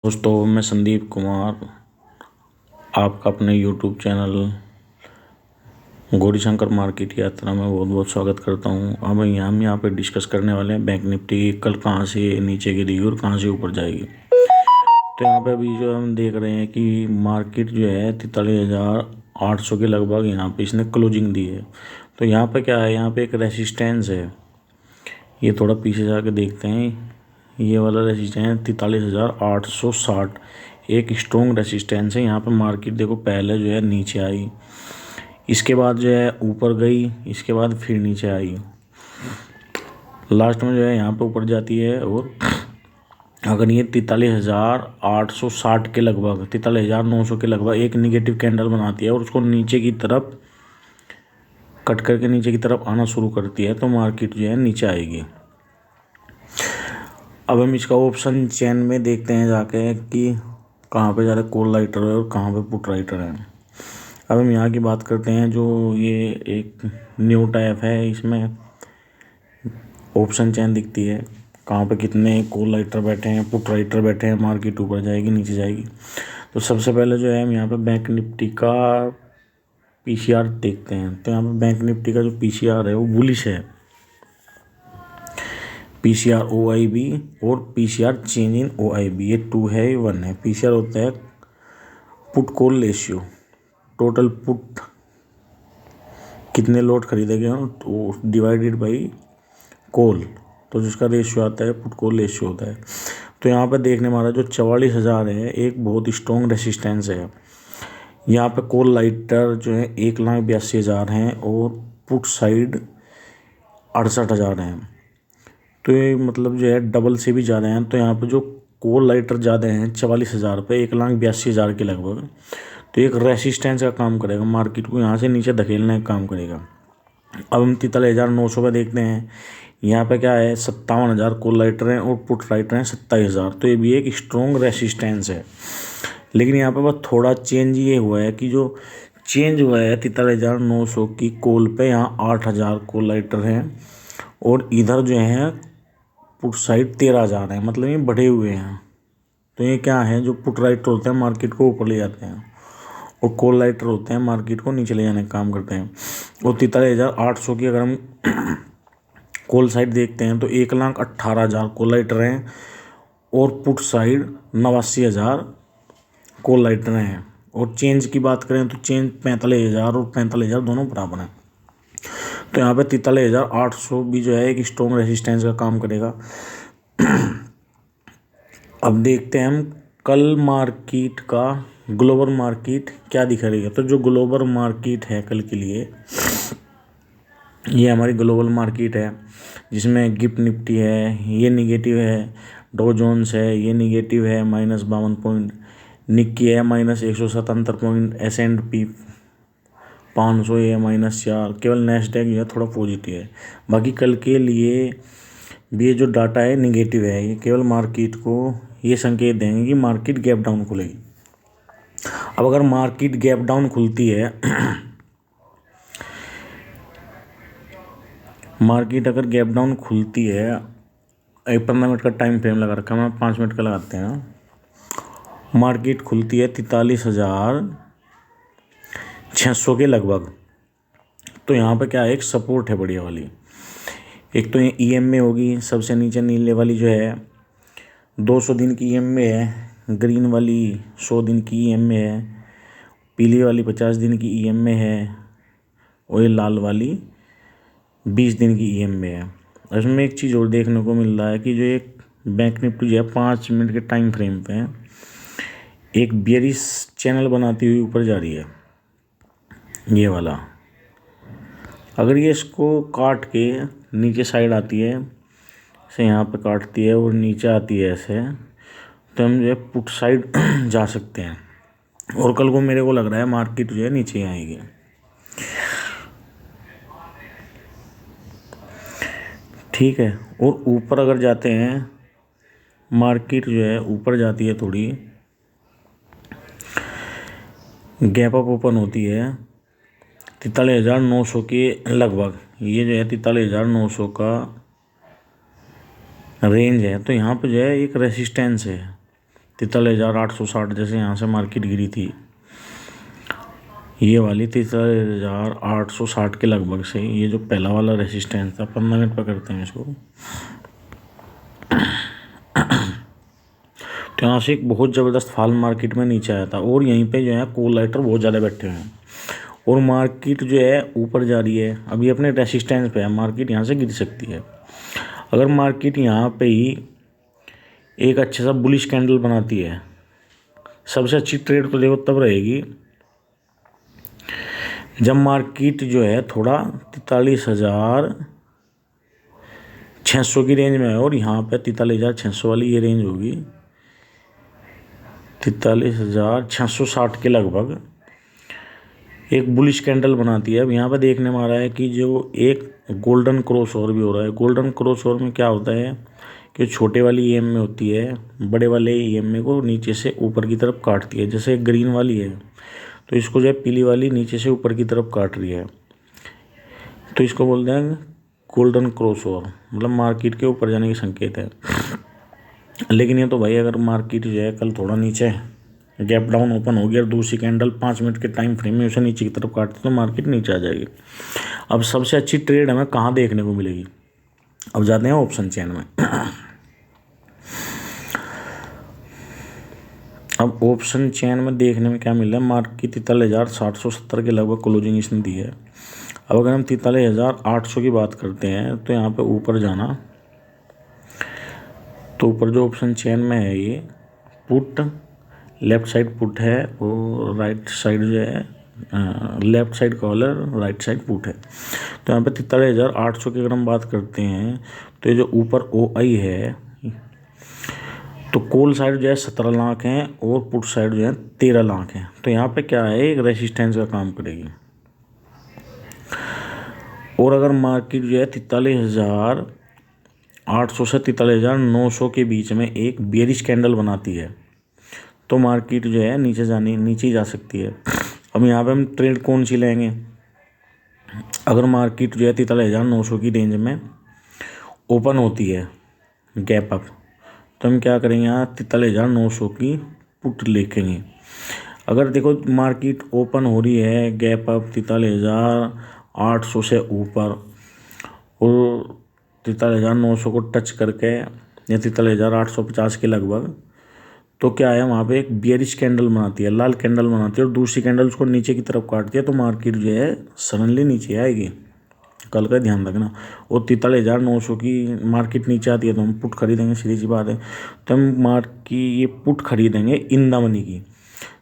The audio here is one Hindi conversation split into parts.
दोस्तों, मैं संदीप कुमार आपका अपने यूट्यूब चैनल गौरीशंकर मार्केट यात्रा में बहुत बहुत स्वागत करता हूं। अब हम यहाँ पे डिस्कस करने वाले हैं बैंक निफ्टी कल कहां से नीचे गिरी और कहां से ऊपर जाएगी। तो यहाँ पे अभी जो हम देख रहे हैं कि मार्केट जो है 43,800 के लगभग यहाँ पे इसने क्लोजिंग दी है। तो यहाँ पे क्या है, यहाँ पे एक रेसिस्टेंस है। ये थोड़ा पीछे जाके देखते हैं। ये वाला रेसिस्टेंस 43,860 एक स्ट्रॉन्ग रेसिस्टेंस है। यहाँ पे मार्केट देखो पहले जो है नीचे आई, इसके बाद जो है ऊपर गई, इसके बाद फिर नीचे आई, लास्ट में जो है यहाँ पे ऊपर जाती है। और अगर ये 43,860 के लगभग 43,900 के लगभग एक निगेटिव कैंडल बनाती है और उसको नीचे की तरफ कट करके नीचे की तरफ आना शुरू करती है तो मार्केट जो है नीचे आएगी। अब हम इसका ऑप्शन चेन में देखते हैं जाके कि कहाँ पे ज़्यादा कॉल राइटर है और कहाँ पे पुट राइटर है। अब हम यहाँ की बात करते हैं। जो ये एक न्यू टाइप है, इसमें ऑप्शन चेन दिखती है कहाँ पे कितने कॉल राइटर बैठे हैं, पुट राइटर बैठे हैं, मार्केट ऊपर जाएगी नीचे जाएगी। तो सबसे पहले जो है हम यहाँ पे बैंक निफ्टी का पीसीआर देखते हैं। तो यहाँ पे बैंक निफ्टी का जो पीसीआर है वो बुलिश है। पीसीआर OIB और पीसीआर चेंज इन OIB, ये 2 है, ये 1 है। पीसीआर होता है put call ratio, total put कितने लॉट खरीदे गए हो तो डिवाइडेड बाई कॉल, तो जिसका रेशियो आता है पुट कॉल रेशियो होता है। तो यहाँ पे देखने में आ रहा है जो 44,000 है एक बहुत स्ट्रॉन्ग रेसिस्टेंस है। यहाँ पे कॉल राइटर जो है 1,82,000 हैं और पुट साइड 68,000 हैं। तो ये मतलब जो है डबल से भी ज़्यादा हैं। तो यहाँ पे जो कॉल राइटर ज़्यादा हैं 44,000 पे 1,82,000 के लगभग, तो एक रेसिस्टेंस का काम करेगा, मार्केट को यहाँ से नीचे धकेलने का काम करेगा। अब हम 43,900 पे देखते हैं। यहाँ पे क्या है 57,000 कॉल राइटर हैं और पुट राइटर हैं 27,000, तो ये भी एक स्ट्रॉन्ग रेसिस्टेंस है। लेकिन यहाँ पे बस थोड़ा चेंज ये हुआ है कि जो चेंज हुआ है 43,900 की कॉल पे यहाँ 8,000 कॉल राइटर हैं और इधर जो है पुट साइड 13,000 है, मतलब ये बढ़े हुए हैं। तो ये क्या है, जो पुट राइटर होते हैं मार्केट को ऊपर ले जाते हैं और कॉल राइटर होते हैं मार्केट को नीचे ले जाने का काम करते हैं। और 43,800 की अगर हम कॉल साइड देखते हैं तो 1,18,000 कॉल राइटर हैं और पुट साइड 89,000 कॉल राइटर हैं। और चेंज की बात करें तो चेंज 45,000 और 45,000 दोनों बराबर हैं। तो यहाँ पे 43,800 भी जो है एक स्ट्रॉन्ग रेसिस्टेंस का काम करेगा। अब देखते हैं हम कल मार्केट का ग्लोबल मार्केट क्या दिखा रही है। तो जो ग्लोबल मार्केट है कल के लिए, ये हमारी ग्लोबल मार्केट है जिसमें गिफ्ट निफ्टी है, ये निगेटिव है, डो जोन्स है, ये निगेटिव है -52 पॉइंट, निक्की है -177 पॉइंट, S&P 500 ये -4, केवल नैस्डैक जो है थोड़ा पॉजिटिव है। बाकी कल के लिए भी ये जो डाटा है निगेटिव है। ये केवल मार्केट को ये संकेत देंगे कि मार्केट गैप डाउन खुलेगी। अब अगर मार्केट गैप डाउन खुलती है मार्केट अगर गैप डाउन खुलती है, 15 मिनट का टाइम फ्रेम लगा रखा है, मैं 5 मिनट का लगाते हैं। मार्केट खुलती है 43,600 के लगभग, तो यहाँ पे क्या है, एक सपोर्ट है बढ़िया वाली। एक तो ये EMA होगी, सबसे नीचे नीले वाली जो है 200 दिन की EMA है, ग्रीन वाली 100 दिन की EMA है, पीली वाली 50 दिन की EMA है और ये लाल वाली 20 दिन की EMA है। इसमें एक चीज़ और देखने को मिल रहा है कि जो एक बैंक निफ्टी जो है 5 मिनट के टाइम फ्रेम पे एक बेयरिश चैनल बनाती हुई ऊपर जा रही है, ये वाला। अगर ये इसको काट के नीचे साइड आती है, ऐसे यहाँ पे काटती है और नीचे आती है ऐसे, तो हम जो है पुट साइड जा सकते हैं। और कल को मेरे को लग रहा है मार्केट जो है नीचे आएगी। ठीक है। और ऊपर अगर जाते हैं, मार्केट जो है ऊपर जाती है, थोड़ी गैप अप ओपन होती है 43,900 के लगभग। ये जो है 43,900 का रेंज है। तो यहाँ पे जो है एक रेसिस्टेंस है 43,860 जैसे यहाँ से मार्केट गिरी थी, ये वाली 43,860 के लगभग से ये जो पहला वाला रेसिस्टेंस था, 15 मिनट पकड़ते हैं इसको, तो यहाँ से एक बहुत ज़बरदस्त फॉल मार्केट में नीचे आया था और यहीं पे जो है कॉल राइटर बहुत ज़्यादा बैठे हुए हैं और मार्केट जो है ऊपर जा रही है, अभी अपने रेसिस्टेंस पे है, मार्केट यहाँ से गिर सकती है। अगर मार्केट यहाँ पे ही एक अच्छा सा बुलिश कैंडल बनाती है, सबसे अच्छी ट्रेड तो देखो तब रहेगी जब मार्केट जो है थोड़ा 43,600 की रेंज में है और यहाँ पे 43,600 वाली ये रेंज होगी 43,660 के लगभग एक बुलिश कैंडल बनाती है। अब यहाँ पे देखने में आ रहा है कि जो एक गोल्डन क्रॉस ओवर भी हो रहा है। गोल्डन क्रॉस ओवर में क्या होता है कि छोटे वाली ईएमए होती है, बड़े वाले ईएमए को नीचे से ऊपर की तरफ काटती है। जैसे ग्रीन वाली है तो इसको जो है पीली वाली नीचे से ऊपर की तरफ काट रही है, तो इसको बोलते हैं गोल्डन क्रॉस ओवर, मतलब मार्केट के ऊपर जाने की संकेत है। लेकिन ये तो भाई अगर मार्केट जो है कल थोड़ा नीचे गैप डाउन ओपन हो गया और दूसरी कैंडल 5 मिनट के टाइम फ्रेम में उसे नीचे की तरफ काटती तो मार्केट नीचे आ जाएगी। अब सबसे अच्छी ट्रेड हमें कहाँ देखने को मिलेगी, अब जाते हैं ऑप्शन चेन में। अब ऑप्शन चेन में देखने में क्या मिल रहा है, मार्केट 43,770 के लगभग क्लोजिंग इसने दी है। अब अगर हम 43,800 की बात करते हैं तो यहाँ पे ऊपर जाना, तो ऊपर जो ऑप्शन चेन में है ये पुट, लेफ्ट साइड पुट है और राइट साइड जो है left side collar, right side put है। तो यहाँ पे 43,800 की अगर हम बात करते हैं तो ये जो ऊपर OI है, तो कॉल साइड जो है 17 लाख है और पुट साइड जो है 13 लाख है। तो यहाँ पे क्या है, एक रेसिस्टेंस का काम करेगी। और अगर मार्केट जो है 43,800 से 43,900 के बीच में एक बेयरिश कैंडल बनाती है तो मार्केट जो है नीचे ही जा सकती है। अब यहाँ पे हम ट्रेड कौन सी लेंगे, अगर मार्केट जो है 43,900 की रेंज में ओपन होती है गैप अप, तो हम क्या करेंगे, यहाँ 43,900 की पुट लिखेंगे। अगर देखो मार्केट ओपन हो रही है गैप अप 43,800 से ऊपर और 43,900 को टच करके या 43,850 के लगभग, तो क्या है वहाँ पे एक बियरिश कैंडल बनाती है, लाल कैंडल बनाती है और दूसरी कैंडल उसको नीचे की तरफ काटती है, तो मार्केट जो है सडनली नीचे आएगी। कल का ध्यान रखना। और 43,900 की मार्केट नीचे आती है तो हम पुट खरीदेंगे, सीधी सी बात है। तो हम ये पुट खरीदेंगे इन द मनी की,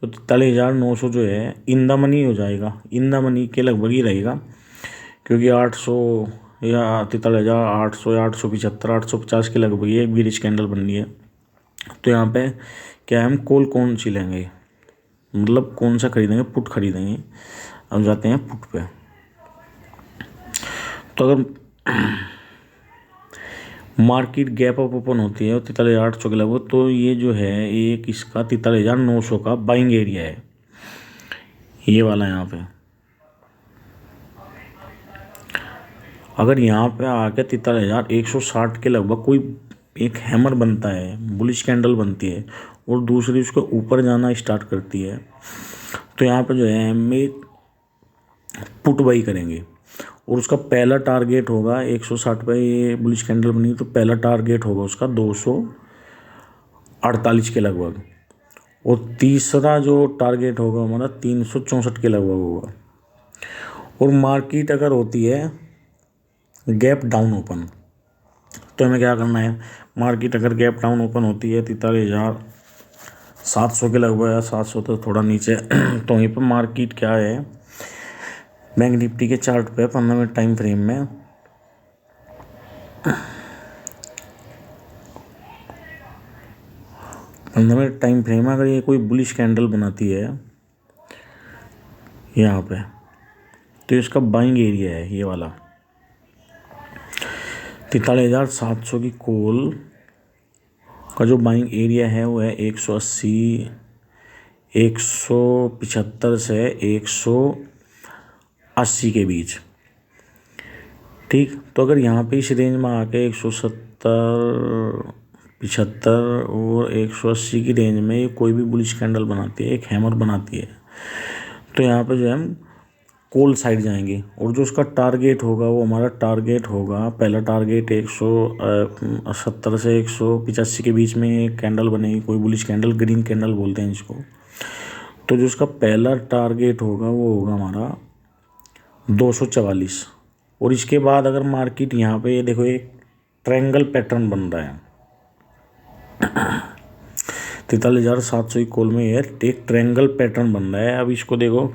तो 43,900 जो है इन द मनी हो जाएगा, इन द मनी के लगभग ही रहेगा, क्योंकि 800 या 43,800 या 875 850 के लगभग ये बियरिश कैंडल बन रही है। तो यहाँ पे क्या है, हम कौन सी लेंगे, मतलब कौन सा खरीदेंगे, पुट खरीदेंगे। अब जाते हैं पुट पे। तो अगर मार्केट गैप अप ओपन होती है 43,800 के लगभग, तो ये जो है एक इसका 43,900 का बाइंग एरिया है, ये वाला यहाँ पे। अगर यहाँ पे आके 43,160 के लगभग कोई एक हैमर बनता है, बुलिश कैंडल बनती है और दूसरी उसको ऊपर जाना स्टार्ट करती है, तो यहाँ पे जो है हम एक पुट बाई करेंगे और उसका पहला टारगेट होगा 160 पे ये बुलिश कैंडल बनी, तो पहला टारगेट होगा उसका 248 के लगभग और तीसरा जो टारगेट होगा हमारा 364 के लगभग होगा। और मार्केट अगर होती है गैप डाउन ओपन, तो हमें क्या करना है, मार्केट अगर गैप डाउन ओपन होती है 43,700 के लगभग या 700 तो थोड़ा नीचे, तो वहीं पर मार्केट क्या है, बैंक निफ्टी के चार्ट पे 15 मिनट टाइम फ्रेम में 15 मिनट टाइम फ्रेम में अगर ये कोई बुलिश कैंडल बनाती है यहाँ पे, तो इसका बाइंग एरिया है ये वाला 43,700 की कॉल का जो बाइंग एरिया है वो है 180 175 से 180 के बीच, ठीक। तो अगर यहाँ पे इस रेंज में आके 170 75 और 180 की रेंज में ये कोई भी बुलिश कैंडल बनाती है, एक हैमर बनाती है। तो यहाँ पे जो है हम कॉल साइड जाएंगे और जो उसका टारगेट होगा वो हमारा टारगेट होगा, पहला टारगेट 170 से 185 के बीच में एक कैंडल बनेगी, कोई बुलिश कैंडल, ग्रीन कैंडल बोलते हैं इसको। तो जो उसका पहला टारगेट होगा वो होगा हमारा 244। और इसके बाद अगर मार्केट यहाँ पे देखो एक ट्रायंगल पैटर्न बन रहा है 43,700 की कॉल में यार एक ट्रायंगल पैटर्न बन रहा है। अब इसको देखो,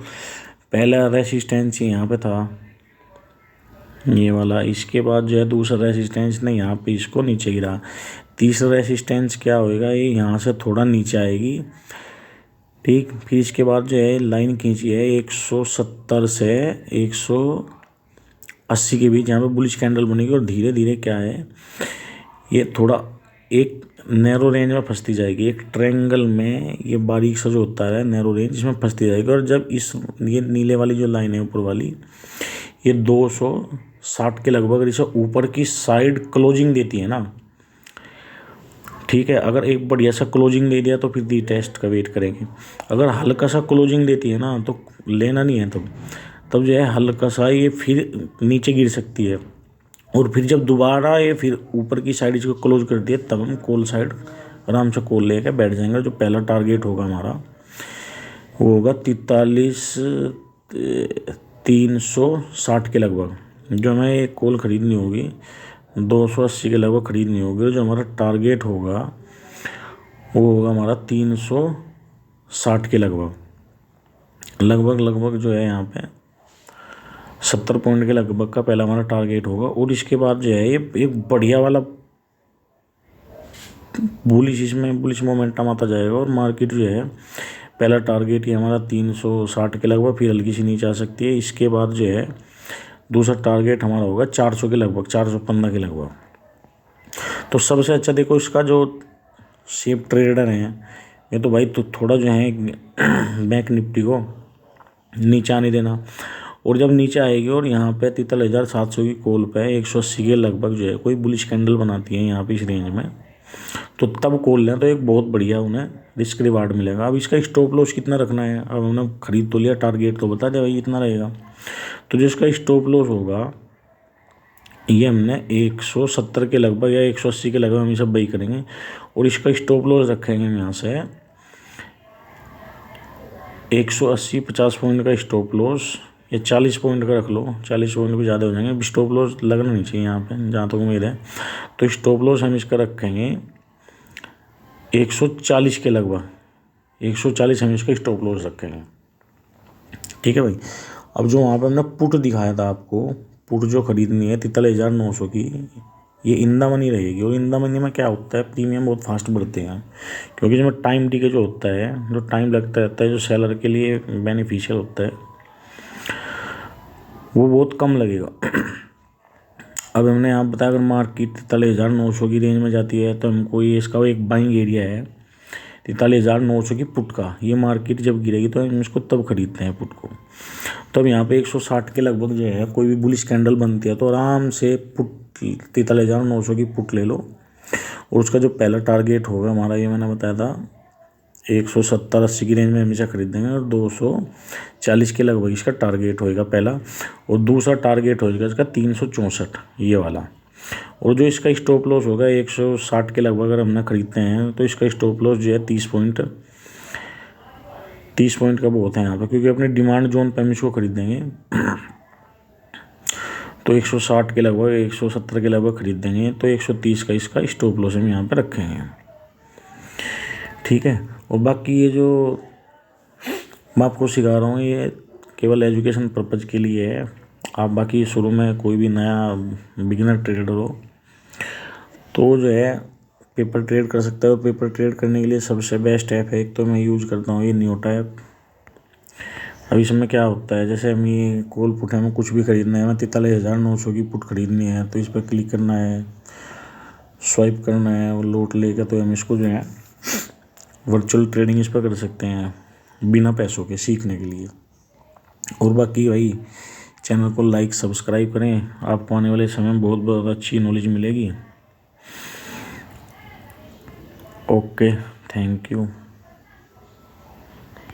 पहला रेसिस्टेंस यहाँ पे था ये वाला, इसके बाद जो है दूसरा रेसिस्टेंस ने यहाँ पे इसको नीचे गिरा, तीसरा रेसिस्टेंस क्या होएगा, ये यहाँ से थोड़ा नीचे आएगी, ठीक। फिर इसके बाद जो है लाइन खींची है 170 से 180 के बीच, यहाँ पे बुलिश कैंडल बनेगी और धीरे धीरे क्या है ये थोड़ा एक नैरो रेंज में फंसती जाएगी, एक ट्रायंगल में ये बारीक सा जो होता है नैरो रेंज, इसमें फंसती जाएगी। और जब ये नीले वाली जो लाइन है ऊपर वाली, ये 260 के लगभग इसे ऊपर की साइड क्लोजिंग देती है ना, ठीक है। अगर एक बढ़िया सा क्लोजिंग दे दिया तो फिर दी टेस्ट का वेट करेंगे। अगर हल्का सा क्लोजिंग देती है ना तो लेना नहीं है, तब जो है हल्का सा ये फिर नीचे गिर सकती है। और फिर जब दोबारा ये फिर ऊपर की साइड इसको क्लोज कर दिया तब हम कॉल साइड आराम से कॉल लेके बैठ जाएंगे। जो पहला टारगेट होगा हमारा वो होगा 43,360 के लगभग, जो हमें एक कॉल ख़रीदनी होगी 280 के लगभग ख़रीदनी होगी। और जो हमारा टारगेट होगा वो होगा हमारा 360 के लगभग जो है यहाँ पे 70 पॉइंट के लगभग का पहला हमारा टारगेट होगा। और इसके बाद जो है ये एक बढ़िया वाला बुलिश मोमेंटम आता जाएगा और मार्केट जो है पहला टारगेट ये हमारा 360 के लगभग, फिर हल्की सी नीचे आ सकती है। इसके बाद जो है दूसरा टारगेट हमारा होगा 400 के लगभग, 415 के लगभग। तो सबसे अच्छा देखो इसका जो सेफ ट्रेडर हैं ये तो भाई तो थोड़ा जो है बैंक निफ्टी को नीचे आने देना, और जब नीचे आएगी और यहाँ पे 43,700 की कॉल पे 180 के लगभग जो है कोई बुलिश कैंडल बनाती है यहाँ पे इस रेंज में, तो तब कॉल लें तो एक बहुत बढ़िया उन्हें रिस्क रिवार्ड मिलेगा। अब इसका स्टॉप लॉस कितना रखना है, अब हमने खरीद तो लिया, टारगेट तो बता दिया भाई इतना रहेगा। तो जो इसका स्टॉप लॉस होगा ये हमने 170 के लगभग या 180 के लगभग हम ये सब बाई करेंगे। और इसका स्टॉप लॉस रखेंगे हम यहाँ से 180, 50 पॉइंट का स्टॉप लॉस, या 40 पॉइंट का रख लो, 40 पॉइंट भी ज़्यादा हो जाएंगे, स्टॉप लॉस लगना नहीं चाहिए यहाँ पे जहाँ तक उम्मीद है। तो स्टॉप लॉस हम इसका रखेंगे 140 के लगभग, 140 हम इसका स्टॉप लॉस रखेंगे, ठीक है भाई। अब जो वहाँ पे हमने पुट दिखाया था आपको, पुट जो खरीदनी है 43,900 की, ये इन द मनी रहेगी। और इन द मनी में क्या होता है, प्रीमियम बहुत फास्ट बढ़ते हैं, क्योंकि जिसमें टाइम डी के जो होता है, जो टाइम लगता रहता है, जो सेलर के लिए बेनिफिशियल होता है वो बहुत कम लगेगा। अब हमने यहाँ बताया अगर मार्केट 43,900 की रेंज में जाती है तो हमको ये इसका एक बाइंग एरिया है 43,900 की पुट का। ये मार्केट जब गिरेगी तो हम इसको तब खरीदते हैं पुट को। तो अब यहाँ पे 160 के लगभग जो है कोई भी बुलिश कैंडल बनती है तो आराम से पुट 43,900 की पुट ले लो। और उसका जो पहला टारगेट होगा हमारा, ये मैंने बताया था 170-80 की रेंज में हमेशा खरीदेंगे, और 240 के लगभग इसका टारगेट होएगा पहला। और दूसरा टारगेट होएगा इसका 364 ये वाला। और जो इसका स्टॉप लॉस होगा 160 के लगभग अगर हमने खरीदते हैं तो इसका स्टॉप लॉस जो है 30 पॉइंट का बहुत है यहाँ पर, क्योंकि अपने डिमांड जोन पर हम इसको खरीदेंगे तो 160 के लगभग 170 के लगभग खरीद देंगे, तो 130 का इसका स्टॉप लॉस हम यहाँ पर रखेंगे, ठीक है। और बाकी ये जो मैं आपको सिखा रहा हूँ ये केवल एजुकेशन पर्पज़ के लिए है। आप बाकी शुरू में कोई भी नया बिगिनर ट्रेडर हो तो जो है पेपर ट्रेड कर सकता है। और पेपर ट्रेड करने के लिए सबसे बेस्ट ऐप है, एक तो मैं यूज़ करता हूँ ये न्यूटा ऐप। अब इसमें क्या होता है, जैसे हम ये कॉल पुट हमें कुछ भी खरीदना है, हमें 43,900 की पुट खरीदनी है तो इस पर क्लिक करना है, स्वाइप करना है और लोट लेकर तो हम इसको जो है वर्चुअल ट्रेडिंग इस पर कर सकते हैं बिना पैसों के, सीखने के लिए। और बाकी भाई चैनल को लाइक सब्सक्राइब करें, आपको आने वाले समय में बहुत बहुत अच्छी नॉलेज मिलेगी। Okay, thank you.